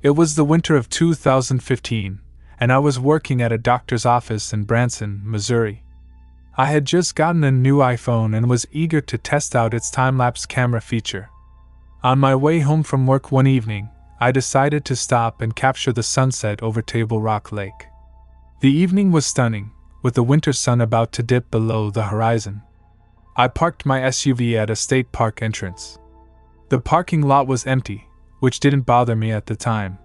It was the winter of 2015, and I was working at a doctor's office in Branson, Missouri. I had just gotten a new iPhone and was eager to test out its time-lapse camera feature. On my way home from work one evening, I decided to stop and capture the sunset over Table Rock Lake. The evening was stunning, with the winter sun about to dip below the horizon. I parked my SUV at a state park entrance. The parking lot was empty, which didn't bother me at the time.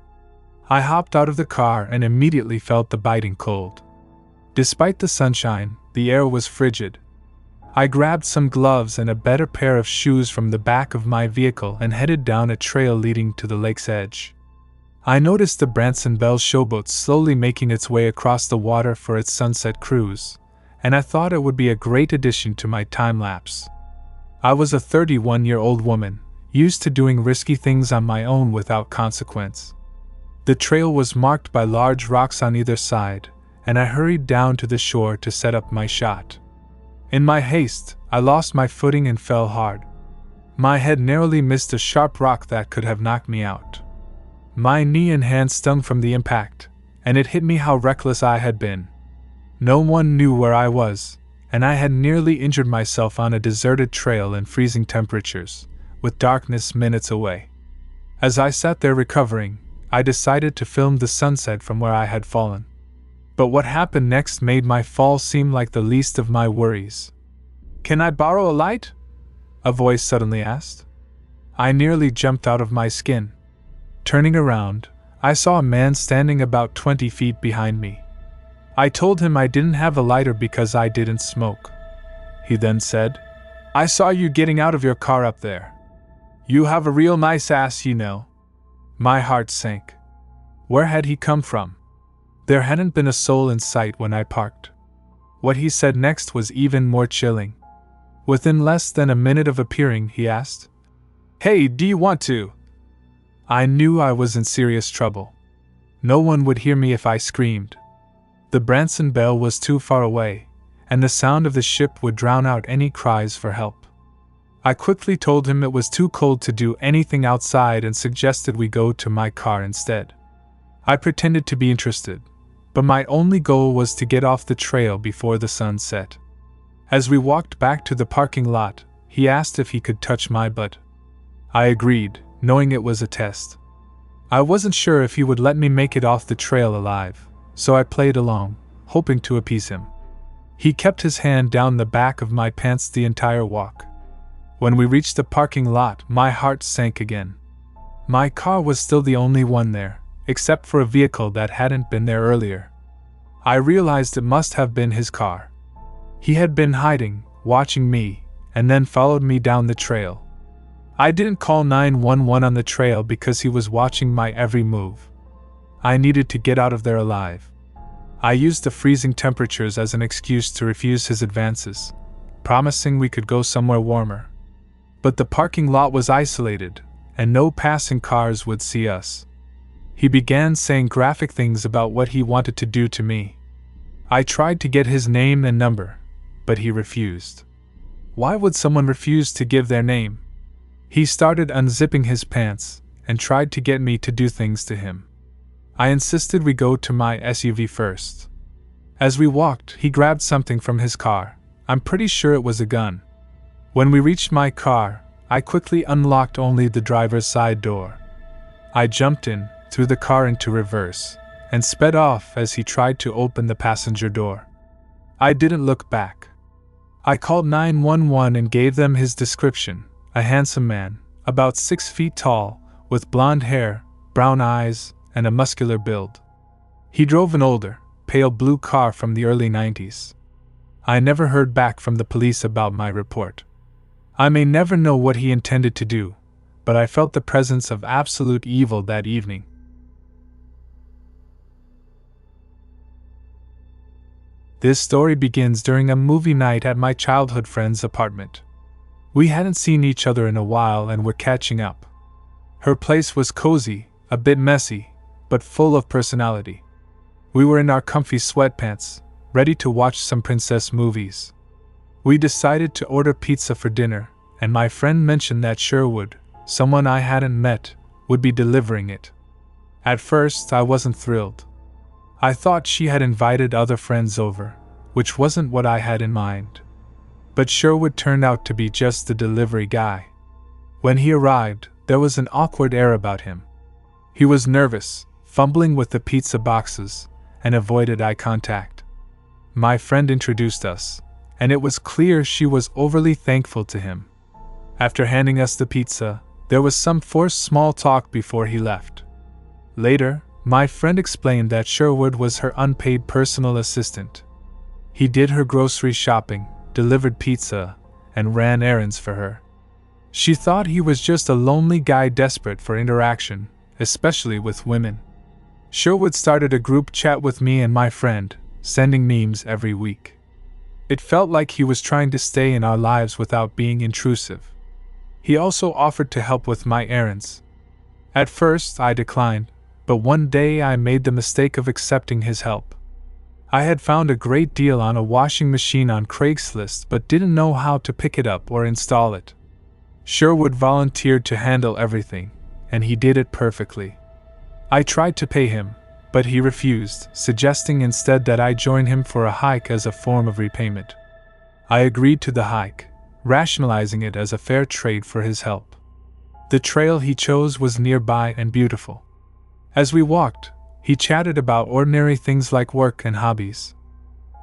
I hopped out of the car and immediately felt the biting cold. Despite the sunshine, the air was frigid. I grabbed some gloves and a better pair of shoes from the back of my vehicle and headed down a trail leading to the lake's edge. I noticed the Branson Belle showboat slowly making its way across the water for its sunset cruise, and I thought it would be a great addition to my time-lapse. I was a 31-year-old woman, used to doing risky things on my own without consequence. The trail was marked by large rocks on either side, and I hurried down to the shore to set up my shot. In my haste, I lost my footing and fell hard. My head narrowly missed a sharp rock that could have knocked me out. My knee and hand stung from the impact, and it hit me how reckless I had been. No one knew where I was, and I had nearly injured myself on a deserted trail in freezing temperatures, with darkness minutes away. As I sat there recovering, I decided to film the sunset from where I had fallen. But what happened next made my fall seem like the least of my worries. "Can I borrow a light?" a voice suddenly asked. I nearly jumped out of my skin. Turning around, I saw a man standing about 20 feet behind me. I told him I didn't have a lighter because I didn't smoke. He then said, "I saw you getting out of your car up there. You have a real nice ass, you know." My heart sank. Where had he come from? There hadn't been a soul in sight when I parked. What he said next was even more chilling. Within less than a minute of appearing, he asked, "Hey, do you want to?" I knew I was in serious trouble. No one would hear me if I screamed. The Branson Belle was too far away, and the sound of the ship would drown out any cries for help. I quickly told him it was too cold to do anything outside and suggested we go to my car instead. I pretended to be interested, but my only goal was to get off the trail before the sun set. As we walked back to the parking lot, he asked if he could touch my butt. I agreed, knowing it was a test. I wasn't sure if he would let me make it off the trail alive, so I played along, hoping to appease him. He kept his hand down the back of my pants the entire walk. When we reached the parking lot, my heart sank again. My car was still the only one there, except for a vehicle that hadn't been there earlier. I realized it must have been his car. He had been hiding, watching me, and then followed me down the trail. I didn't call 911 on the trail because he was watching my every move. I needed to get out of there alive. I used the freezing temperatures as an excuse to refuse his advances, promising we could go somewhere warmer. But the parking lot was isolated, and no passing cars would see us. He began saying graphic things about what he wanted to do to me. I tried to get his name and number, but he refused. Why would someone refuse to give their name? He started unzipping his pants and tried to get me to do things to him. I insisted we go to my SUV first. As we walked, he grabbed something from his car. I'm pretty sure it was a gun. When we reached my car, I quickly unlocked only the driver's side door. I jumped in, threw the car into reverse, and sped off as he tried to open the passenger door. I didn't look back. I called 911 and gave them his description: a handsome man, about 6 feet tall, with blonde hair, brown eyes, and a muscular build. He drove an older, pale blue car from the early 90s. I never heard back from the police about my report. I may never know what he intended to do, but I felt the presence of absolute evil that evening. This story begins during a movie night at my childhood friend's apartment. We hadn't seen each other in a while and were catching up. Her place was cozy, a bit messy, but full of personality. We were in our comfy sweatpants, ready to watch some princess movies. We decided to order pizza for dinner, and my friend mentioned that Sherwood, someone I hadn't met, would be delivering it. At first, I wasn't thrilled. I thought she had invited other friends over, which wasn't what I had in mind. But Sherwood turned out to be just the delivery guy. When he arrived, there was an awkward air about him. He was nervous, fumbling with the pizza boxes, and avoided eye contact. My friend introduced us, and it was clear she was overly thankful to him. After handing us the pizza, there was some forced small talk before he left. Later, my friend explained that Sherwood was her unpaid personal assistant. He did her grocery shopping, delivered pizza, and ran errands for her. She thought he was just a lonely guy desperate for interaction, especially with women. Sherwood started a group chat with me and my friend, sending memes every week. It felt like he was trying to stay in our lives without being intrusive. He also offered to help with my errands. At first, I declined, but one day I made the mistake of accepting his help. I had found a great deal on a washing machine on Craigslist but didn't know how to pick it up or install it. Sherwood volunteered to handle everything, and he did it perfectly. I tried to pay him, but he refused, suggesting instead that I join him for a hike as a form of repayment. I agreed to the hike, rationalizing it as a fair trade for his help. The trail he chose was nearby and beautiful. As we walked, he chatted about ordinary things like work and hobbies.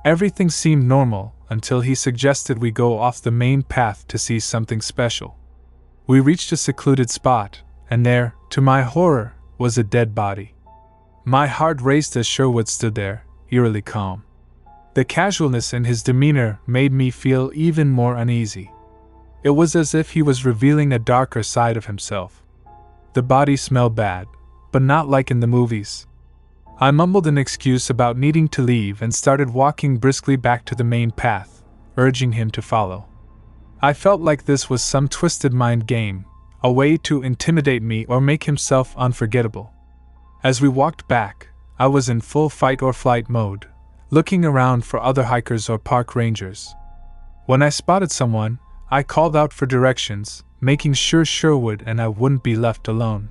Everything seemed normal until he suggested we go off the main path to see something special. We reached a secluded spot, and there, to my horror, was a dead body. My heart raced as Sherwood stood there, eerily calm. The casualness in his demeanor made me feel even more uneasy. It was as if he was revealing a darker side of himself. The body smelled bad, but not like in the movies. I mumbled an excuse about needing to leave and started walking briskly back to the main path, urging him to follow. I felt like this was some twisted mind game, a way to intimidate me or make himself unforgettable. As we walked back, I was in full fight or flight mode, looking around for other hikers or park rangers. When I spotted someone, I called out for directions, making sure Sherwood and I wouldn't be left alone.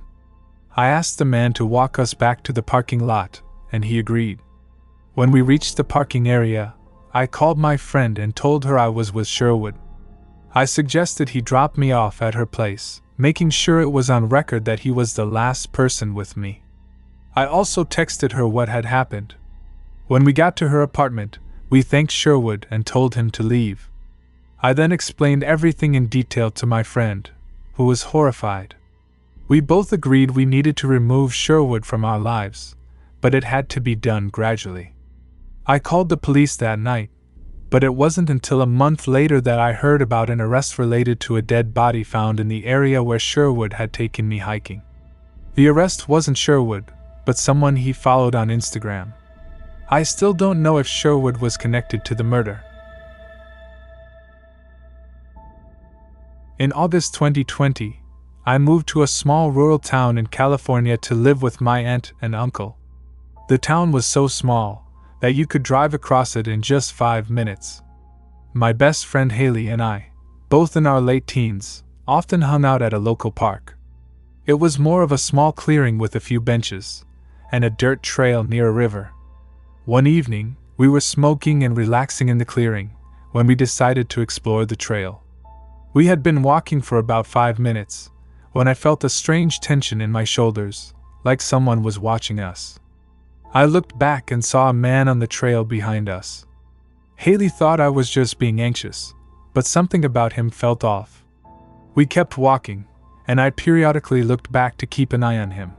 I asked the man to walk us back to the parking lot, and he agreed. When we reached the parking area, I called my friend and told her I was with Sherwood. I suggested he drop me off at her place, making sure it was on record that he was the last person with me. I also texted her what had happened. When we got to her apartment, we thanked Sherwood and told him to leave. I then explained everything in detail to my friend, who was horrified. We both agreed we needed to remove Sherwood from our lives, but it had to be done gradually. I called the police that night, but it wasn't until a month later that I heard about an arrest related to a dead body found in the area where Sherwood had taken me hiking. The arrest wasn't Sherwood, but someone he followed on Instagram. I still don't know if Sherwood was connected to the murder. In August 2020, I moved to a small rural town in California to live with my aunt and uncle. The town was so small that you could drive across it in just 5 minutes. My best friend Haley and I, both in our late teens, often hung out at a local park. It was more of a small clearing with a few benches, and a dirt trail near a river. One evening, we were smoking and relaxing in the clearing, when we decided to explore the trail. We had been walking for about 5 minutes, when I felt a strange tension in my shoulders, like someone was watching us. I looked back and saw a man on the trail behind us. Haley thought I was just being anxious, but something about him felt off. We kept walking, and I periodically looked back to keep an eye on him.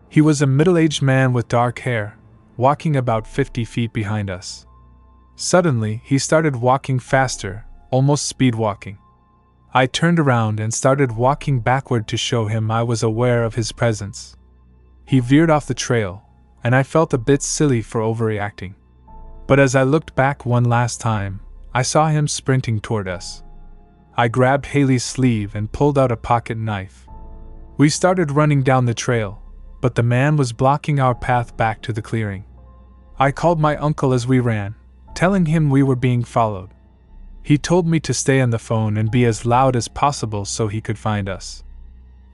He was a middle-aged man with dark hair, walking about 50 feet behind us. Suddenly, he started walking faster, almost speed-walking. I turned around and started walking backward to show him I was aware of his presence. He veered off the trail, and I felt a bit silly for overreacting. But as I looked back one last time, I saw him sprinting toward us. I grabbed Haley's sleeve and pulled out a pocket knife. We started running down the trail, but the man was blocking our path back to the clearing. I called my uncle as we ran, telling him we were being followed. He told me to stay on the phone and be as loud as possible so he could find us.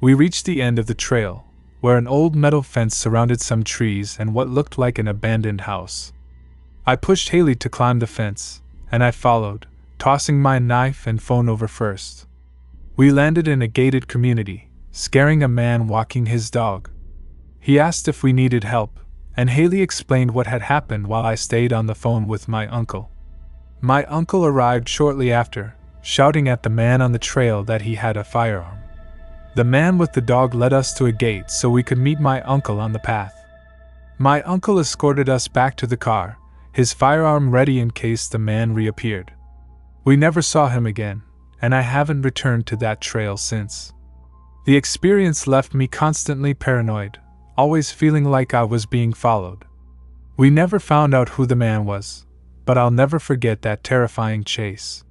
We reached the end of the trail, where an old metal fence surrounded some trees and what looked like an abandoned house. I pushed Haley to climb the fence, and I followed, tossing my knife and phone over first. We landed in a gated community, scaring a man walking his dog. He asked if we needed help, and Haley explained what had happened while I stayed on the phone with my uncle. My uncle arrived shortly after, shouting at the man on the trail that he had a firearm. The man with the dog led us to a gate so we could meet my uncle on the path. My uncle escorted us back to the car, his firearm ready in case the man reappeared. We never saw him again, and I haven't returned to that trail since. The experience left me constantly paranoid, always feeling like I was being followed. We never found out who the man was, but I'll never forget that terrifying chase.